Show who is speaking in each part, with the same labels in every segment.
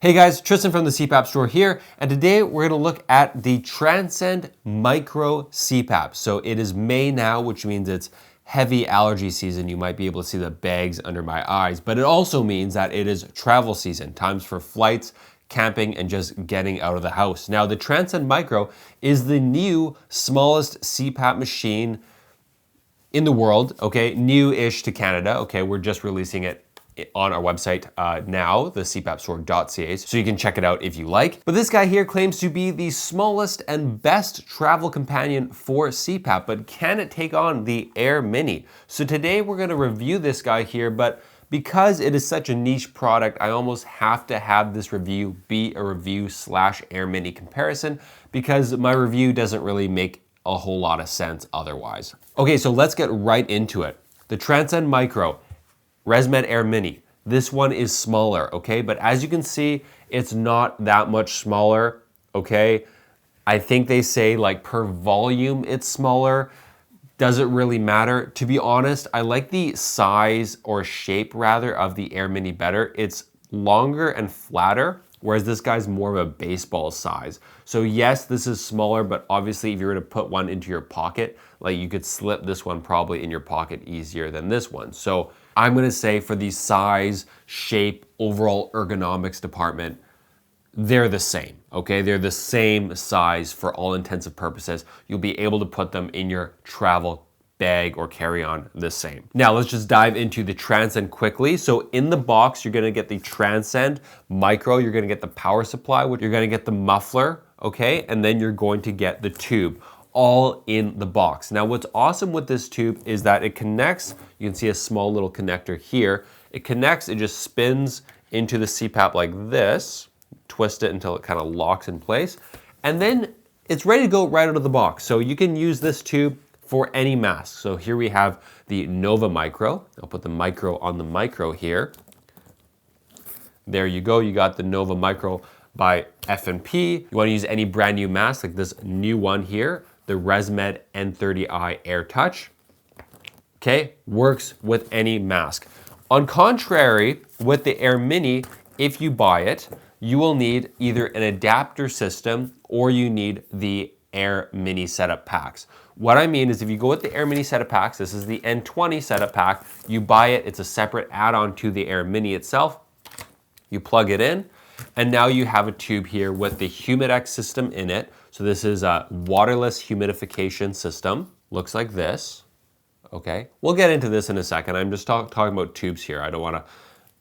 Speaker 1: Hey guys, Tristan from the CPAP store here, and today we're going to look at the Transcend Micro CPAP. So it is May now, which means it's heavy allergy season. You might be able to see the bags under my eyes, but it also means that it is travel season, times for flights, camping, and just getting out of the house. Now, the Transcend Micro is the new smallest CPAP machine in the world, okay, new-ish to Canada, okay, we're just releasing it on our website now, the cpapstore.ca, so you can check it out if you like. But this guy here claims to be the smallest and best travel companion for CPAP, but can it take on the AirMini? So today we're gonna review this guy here, but because it is such a niche product, I almost have to have this review be a review slash AirMini comparison because my review doesn't really make a whole lot of sense otherwise. Okay, so let's get right into it. The Transcend Micro, ResMed AirMini. This one is smaller, okay? But as you can see, it's not that much smaller, okay? I think they say like per volume it's smaller. Does it really matter? To be honest, I like the size or shape rather of the AirMini better. It's longer and flatter, whereas this guy's more of a baseball size. So yes, this is smaller, but obviously if you were to put one into your pocket, like you could slip this one probably in your pocket easier than this one. So I'm gonna say for the size, shape, overall ergonomics department, they're the same, okay? They're the same size for all intensive purposes. You'll be able to put them in your travel bag or carry-on the same. Now let's just dive into the Transcend quickly. So in the box, you're gonna get the Transcend Micro, you're gonna get the power supply, you're gonna get the muffler, okay? And then you're going to get the tube, all in the box. Now what's awesome with this tube is that it connects, you can see a small little connector here. It connects, it just spins into the CPAP like this, twist it until it kind of locks in place, and then it's ready to go right out of the box. So you can use this tube for any mask. So here we have the Nova Micro. I'll put the micro on the micro here. There you go, you got the Nova Micro by F&P. You wanna use any brand new mask like this new one here, the ResMed N30i Air Touch. Okay, works with any mask. On contrary, with the AirMini, if you buy it, you will need either an adapter system or you need the AirMini setup packs. What I mean is if you go with the AirMini setup packs, this is the N20 setup pack, you buy it, it's a separate add-on to the AirMini itself. You plug it in, and now you have a tube here with the Humidex system in it. So this is a waterless humidification system. Looks like this, okay? We'll get into this in a second. I'm just talking about tubes here. I don't wanna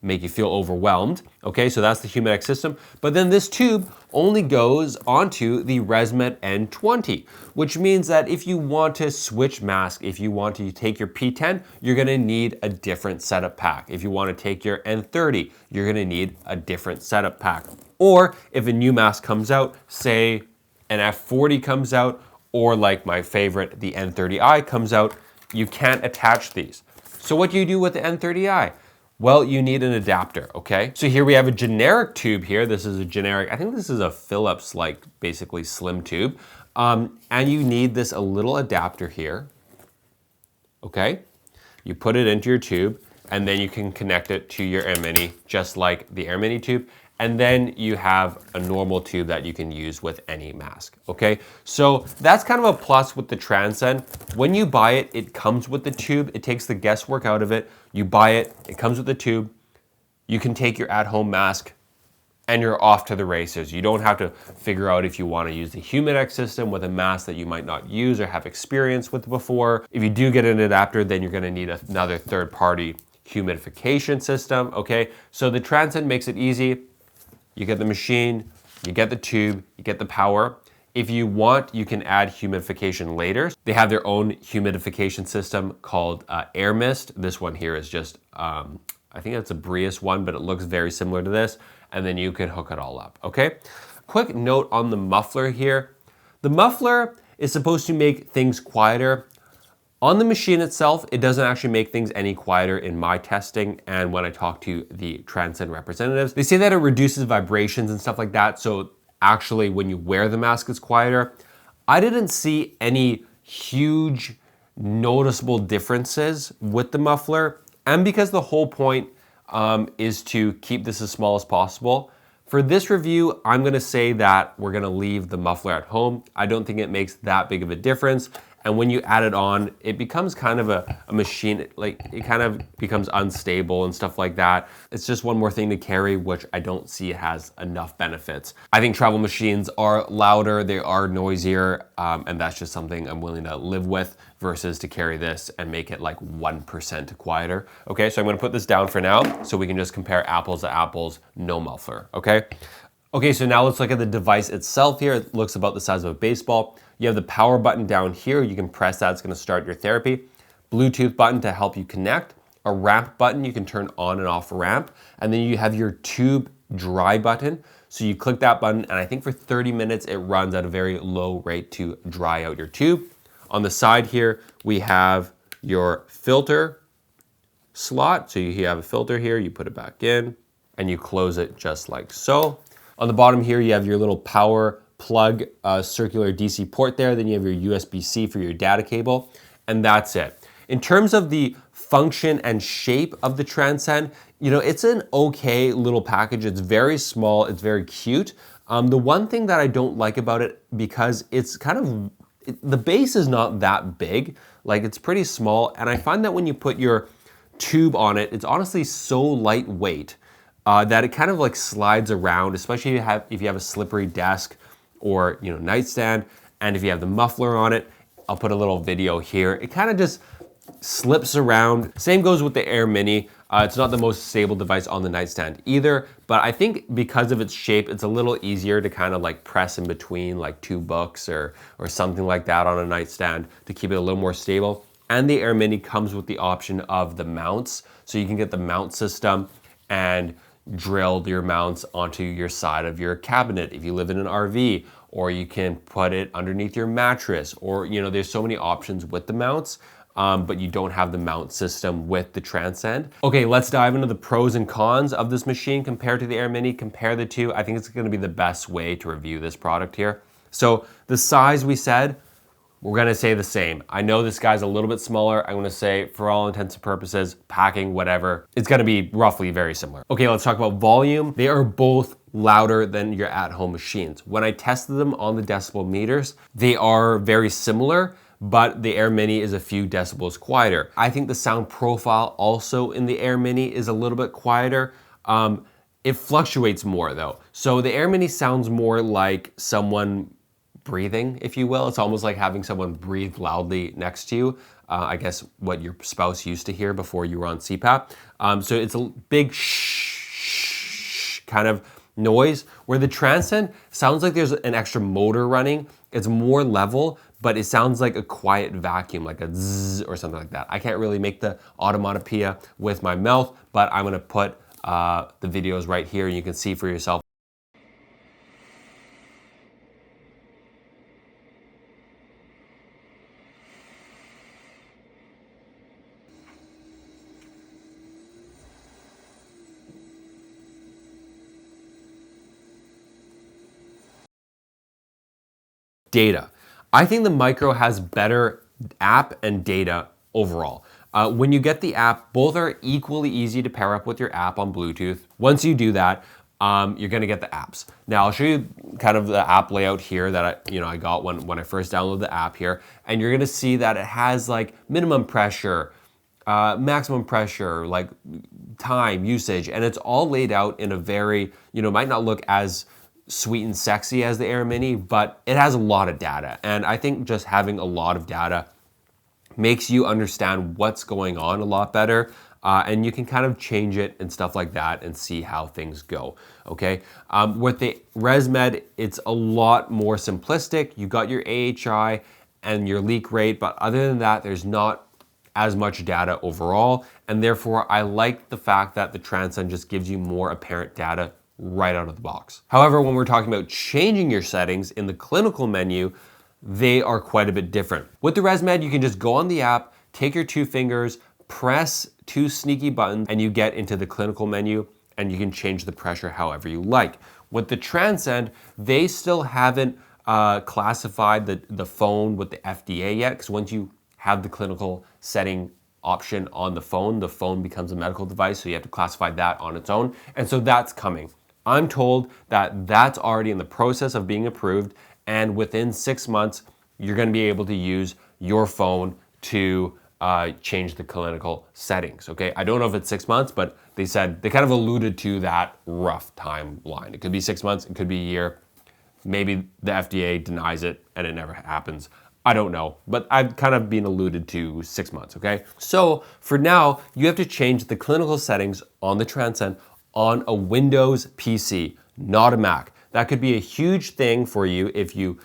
Speaker 1: make you feel overwhelmed. Okay, so that's the Humidex system. But then this tube only goes onto the ResMed N20, which means that if you want to switch mask, if you want to take your P10, you're gonna need a different setup pack. If you wanna take your N30, you're gonna need a different setup pack. Or if a new mask comes out, say an F40 comes out, or like my favorite, the N30i comes out, you can't attach these. So what do you do with the N30i? Well, you need an adapter, okay? So here we have a generic tube here. This is a generic, I think this is a Philips, like basically slim tube. And you need this a little adapter here, okay? You put it into your tube and then you can connect it to your AirMini, just like the AirMini tube. And then you have a normal tube that you can use with any mask, okay? So that's kind of a plus with the Transcend. When you buy it, it comes with the tube. It takes the guesswork out of it. You buy it, it comes with the tube. You can take your at-home mask and you're off to the races. You don't have to figure out if you wanna use the Humidex system with a mask that you might not use or have experience with before. If you do get an adapter, then you're gonna need another third-party humidification system, okay? So the Transcend makes it easy. You get the machine, you get the tube, you get the power. If you want, you can add humidification later. They have their own humidification system called Air Mist. This one here is just, I think it's a Breus one, but it looks very similar to this. And then you can hook it all up, okay? Quick note on the muffler here. The muffler is supposed to make things quieter. On the machine itself, it doesn't actually make things any quieter in my testing, and when I talk to the Transcend representatives, they say that it reduces vibrations and stuff like that, so actually when you wear the mask it's quieter. I didn't see any huge noticeable differences with the muffler, and because the whole point is to keep this as small as possible, For this review, I'm gonna say that we're gonna leave the muffler at home. I don't think it makes that big of a difference. And when you add it on, it becomes kind of a machine, like it kind of becomes unstable and stuff like that. It's just one more thing to carry, which I don't see has enough benefits. I think travel machines are louder, they are noisier, and that's just something I'm willing to live with versus to carry this and make it like 1% quieter. Okay, so I'm gonna put this down for now so we can just compare apples to apples, no muffler, okay? Okay, so now let's look at the device itself here. It looks about the size of a baseball. You have the power button down here. You can press that, it's gonna start your therapy. Bluetooth button to help you connect. A ramp button, you can turn on and off ramp. And then you have your tube dry button. So you click that button, and I think for 30 minutes, it runs at a very low rate to dry out your tube. On the side here, we have your filter slot. So you have a filter here, you put it back in, and you close it just like so. On the bottom here, you have your little power plug circular DC port there. Then you have your USB-C for your data cable, and that's it. In terms of the function and shape of the Transcend, you know, it's an okay little package. It's very small, it's very cute. The one thing that I don't like about it, because it's kind of, the base is not that big, like it's pretty small, and I find that when you put your tube on it, it's honestly so lightweight that it kind of like slides around, especially if you have a slippery desk or, you know, nightstand, and if you have the muffler on it. I'll put a little video here. It kind of just slips around. Same goes with the AirMini. It's not the most stable device on the nightstand either, but I think because of its shape, it's a little easier to kind of like press in between like two books or something like that on a nightstand to keep it a little more stable. And the AirMini comes with the option of the mounts. So you can get the mount system and drill your mounts onto your side of your cabinet if you live in an RV, or you can put it underneath your mattress, or, you know, there's so many options with the mounts, but you don't have the mount system with the Transcend. Okay, let's dive into the pros and cons of this machine compared to the AirMini. Compare the two. I think it's gonna be the best way to review this product here. So the size, we said, we're gonna say the same. I know this guy's a little bit smaller. I'm gonna say, for all intents and purposes, packing, whatever, it's gonna be roughly very similar. Okay, let's talk about volume. They are both louder than your at-home machines. When I tested them on the decibel meters, they are very similar, but the AirMini is a few decibels quieter. I think the sound profile also in the AirMini is a little bit quieter. It fluctuates more though. So the AirMini sounds more like someone breathing, if you will. It's almost like having someone breathe loudly next to you. I guess what your spouse used to hear before you were on CPAP. So it's a big shh kind of noise, where the Transcend sounds like there's an extra motor running. It's more level, but it sounds like a quiet vacuum, like a zzz or something like that. I can't really make the automatopoeia with my mouth, but I'm gonna put the videos right here and you can see for yourself. Data. I think the Micro has better app and data overall. When you get the app, both are equally easy to pair up with your app on Bluetooth. Once you do that, you're gonna get the apps. Now I'll show you kind of the app layout here that I got when I first downloaded the app here, and you're gonna see that it has like minimum pressure, maximum pressure, like time, usage, and it's all laid out in a very, might not look as sweet and sexy as the AirMini, but it has a lot of data. And I think just having a lot of data makes you understand what's going on a lot better. And you can kind of change it and stuff like that and see how things go, okay? With the ResMed, it's a lot more simplistic. You got your AHI and your leak rate, but other than that, there's not as much data overall. And therefore, I like the fact that the Transcend just gives you more apparent data right out of the box. However, when we're talking about changing your settings in the clinical menu, they are quite a bit different. With the ResMed, you can just go on the app, take your two fingers, press two sneaky buttons, and you get into the clinical menu, and you can change the pressure however you like. With the Transcend, they still haven't classified the phone with the FDA yet, because once you have the clinical setting option on the phone becomes a medical device, so you have to classify that on its own, and so that's coming. I'm told that that's already in the process of being approved, and within 6 months, you're gonna be able to use your phone to change the clinical settings, okay? I don't know if it's 6 months, but they said, they kind of alluded to that rough timeline. It could be 6 months, it could be a year. Maybe the FDA denies it and it never happens. I don't know, but I've kind of been alluded to 6 months, okay? So for now, you have to change the clinical settings on the Transcend on a Windows PC, not a Mac. That could be a huge thing for you if you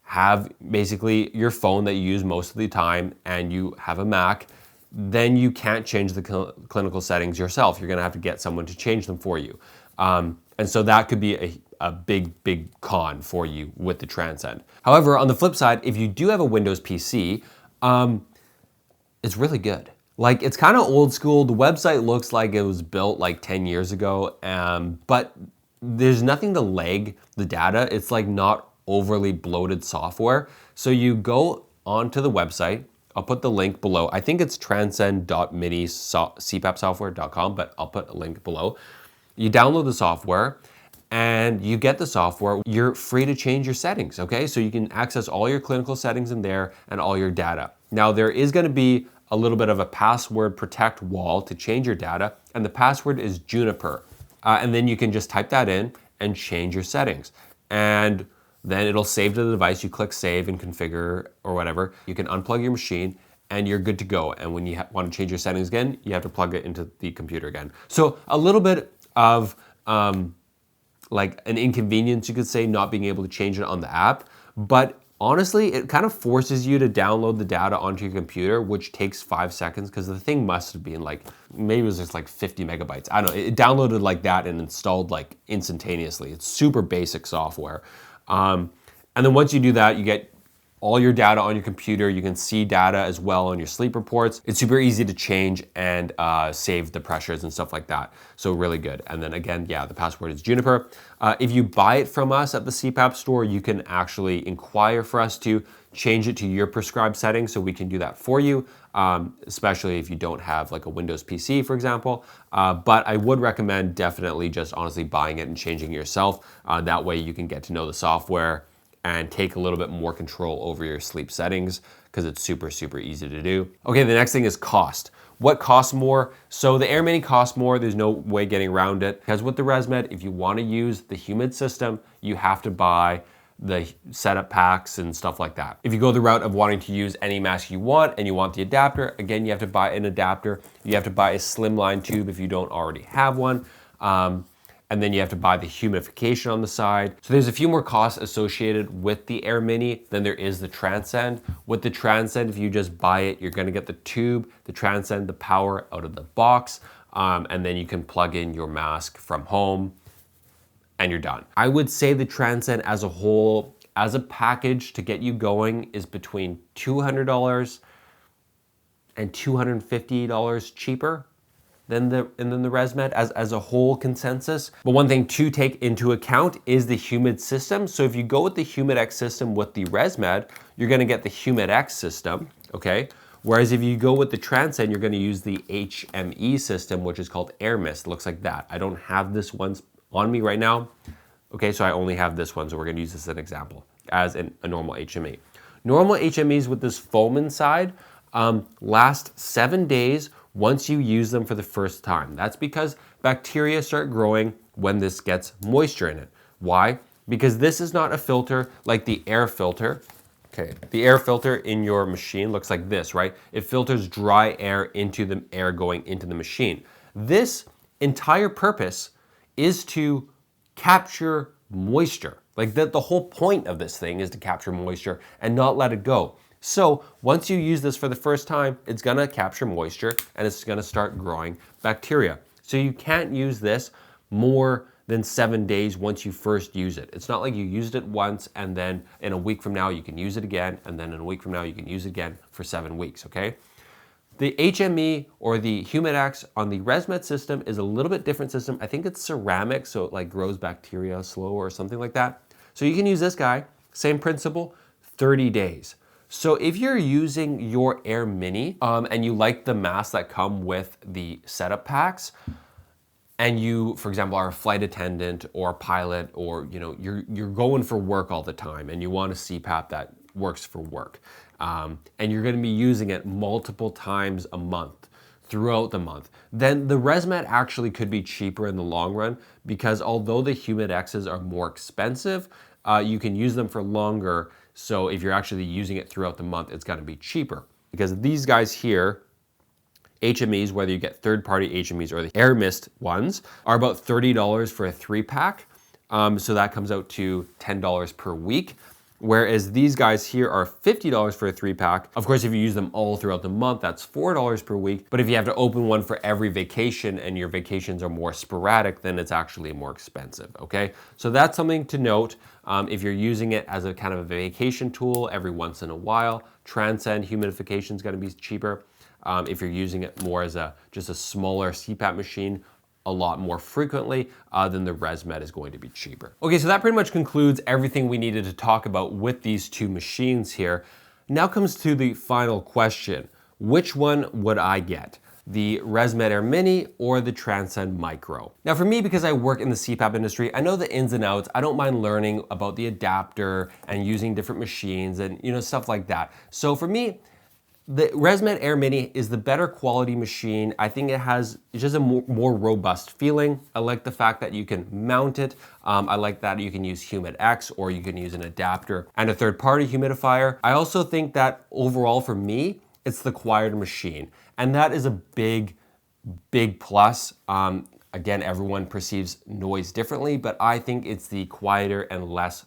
Speaker 1: have basically your phone that you use most of the time and you have a Mac, then you can't change the clinical settings yourself. You're gonna have to get someone to change them for you. And so that could be a big con for you with the Transcend. However, on the flip side, if you do have a Windows PC, it's really good. Like, it's kind of old school. The website looks like it was built like 10 years ago, but there's nothing to lag the data. It's like not overly bloated software. So you go onto the website. I'll put the link below. I think it's transcend.mini-cpapsoftware.com, but I'll put a link below. You download the software and you get the software. You're free to change your settings, okay? So you can access all your clinical settings in there and all your data. Now, there is gonna be a little bit of a password protect wall to change your data, and the password is Juniper. And then you can just type that in and change your settings. And then it'll save to the device. You click save and configure or whatever. You can unplug your machine and you're good to go. And when you want to change your settings again, you have to plug it into the computer again. So a little bit of like an inconvenience, you could say, not being able to change it on the app. But honestly, it kind of forces you to download the data onto your computer, which takes 5 seconds because the thing must have been like, maybe it was just like 50 megabytes. I don't know, it downloaded like that and installed like instantaneously. It's super basic software. And then once you do that, you get all your data on your computer. You can see data as well on your sleep reports. It's super easy to change and save the pressures and stuff like that. So really good. And then again, yeah, the password is Juniper. If you buy it from us at the CPAP store, you can actually inquire for us to change it to your prescribed settings, so we can do that for you, especially if you don't have like a Windows PC, for example. But I would recommend definitely just honestly buying it and changing it yourself. That way you can get to know the software and take a little bit more control over your sleep settings because it's super easy to do. Okay, the next thing is cost. What costs more? So the AirMini costs more. There's no way getting around it, because with the ResMed, if you want to use the humid system, you have to buy the setup packs and stuff like that. If you go the route of wanting to use any mask you want and you want the adapter, again, you have to buy an adapter. You have to buy a slimline tube if you don't already have one. And then you have to buy the humidification on the side. So there's a few more costs associated with the AirMini than there is the Transcend. With the Transcend, if you just buy it, you're gonna get the tube, the Transcend, the power out of the box, and then you can plug in your mask from home and you're done. I would say the Transcend as a whole, as a package to get you going, is between $200 and $250 cheaper than the ResMed as a whole consensus. But one thing to take into account is the humid system. So if you go with the HumidX system with the ResMed, you're gonna get the HumidX system, okay? Whereas if you go with the Transcend, you're gonna use the HME system, which is called AirMist. It looks like that. I don't have this one on me right now. Okay, so I only have this one, so we're gonna use this as an example, as a normal HME. Normal HMEs with this foam inside last 7 days once you use them for the first time. That's because bacteria start growing when this gets moisture in it. Why? Because this is not a filter like the air filter. Okay, the air filter in your machine looks like this, right? It filters dry air into the air going into the machine. This entire purpose is to capture moisture. Like the whole point of this thing is to capture moisture and not let it go. So once you use this for the first time, it's gonna capture moisture and it's gonna start growing bacteria. So you can't use this more than 7 days once you first use it. It's not like you used it once and then in a week from now you can use it again, and then in a week from now you can use it again for 7 weeks, okay? The HME or the HumidX on the ResMed system is a little bit different system. I think it's ceramic, so it like grows bacteria slower or something like that. So you can use this guy, same principle, 30 days. So if you're using your AirMini and you like the masks that come with the setup packs, and you, for example, are a flight attendant or a pilot, or you're going for work all the time and you want a CPAP that works for work, and you're going to be using it multiple times a month throughout the month, then the ResMed actually could be cheaper in the long run, because although the HumidXs are more expensive, you can use them for longer. So if you're actually using it throughout the month, it's going to be cheaper, because these guys here, HMEs, whether you get third-party HMEs or the Air Mist ones, are about $30 for a 3-pack. So that comes out to $10 per week. Whereas these guys here are $50 for a 3-pack. Of course, if you use them all throughout the month, that's $4 per week. But if you have to open one for every vacation and your vacations are more sporadic, then it's actually more expensive, okay? So that's something to note. If you're using it as a kind of a vacation tool every once in a while, Transcend humidification is gonna be cheaper. If you're using it more as just a smaller CPAP machine, a lot more frequently, then the ResMed is going to be cheaper. Okay, so that pretty much concludes everything we needed to talk about with these two machines here. Now comes to the final question. Which one would I get? The ResMed AirMini or the Transcend Micro? Now for me, because I work in the CPAP industry, I know the ins and outs. I don't mind learning about the adapter and using different machines and stuff like that. So for me, the ResMed AirMini is the better quality machine. I think it's just a more robust feeling. I like the fact that you can mount it. I like that you can use HumidX, or you can use an adapter and a third-party humidifier. I also think that overall for me, it's the quieter machine. And that is a big plus. Again, everyone perceives noise differently, but I think it's the quieter and less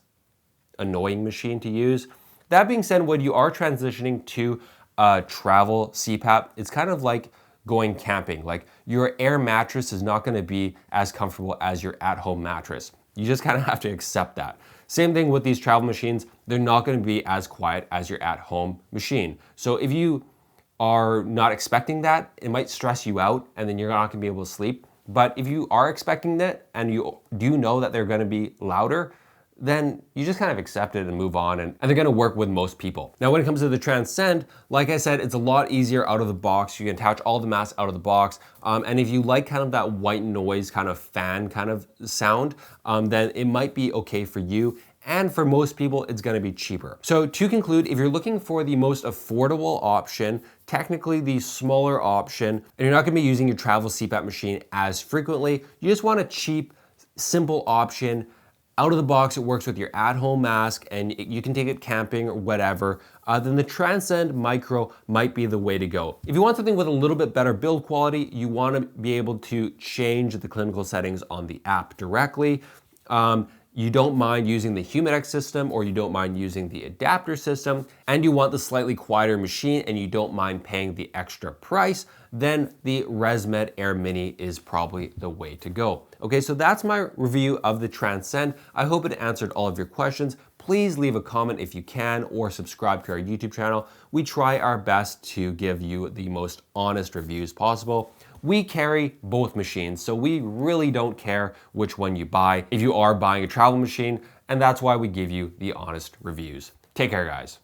Speaker 1: annoying machine to use. That being said, when you are transitioning to travel CPAP, it's kind of like going camping. Like, your air mattress is not gonna be as comfortable as your at-home mattress. You just kind of have to accept that. Same thing with these travel machines. They're not gonna be as quiet as your at-home machine. So if you are not expecting that, it might stress you out and then you're not gonna be able to sleep. But if you are expecting that and you do know that they're gonna be louder, then you just kind of accept it and move on, and they're gonna work with most people. Now, when it comes to the Transcend, like I said, it's a lot easier out of the box. You can attach all the masks out of the box. And if you like kind of that white noise kind of fan kind of sound, then it might be okay for you. And for most people, it's gonna be cheaper. So to conclude, if you're looking for the most affordable option, technically the smaller option, and you're not gonna be using your travel CPAP machine as frequently, you just want a cheap, simple option. Out of the box, it works with your at-home mask and you can take it camping or whatever, then the Transcend Micro might be the way to go. If you want something with a little bit better build quality, you want to be able to change the clinical settings on the app directly. You don't mind using the HumidX system, or you don't mind using the adapter system, and you want the slightly quieter machine and you don't mind paying the extra price, then the ResMed AirMini is probably the way to go. Okay, so that's my review of the Transcend. I hope it answered all of your questions. Please leave a comment if you can, or subscribe to our YouTube channel. We try our best to give you the most honest reviews possible. We carry both machines, so we really don't care which one you buy if you are buying a travel machine, and that's why we give you the honest reviews. Take care, guys.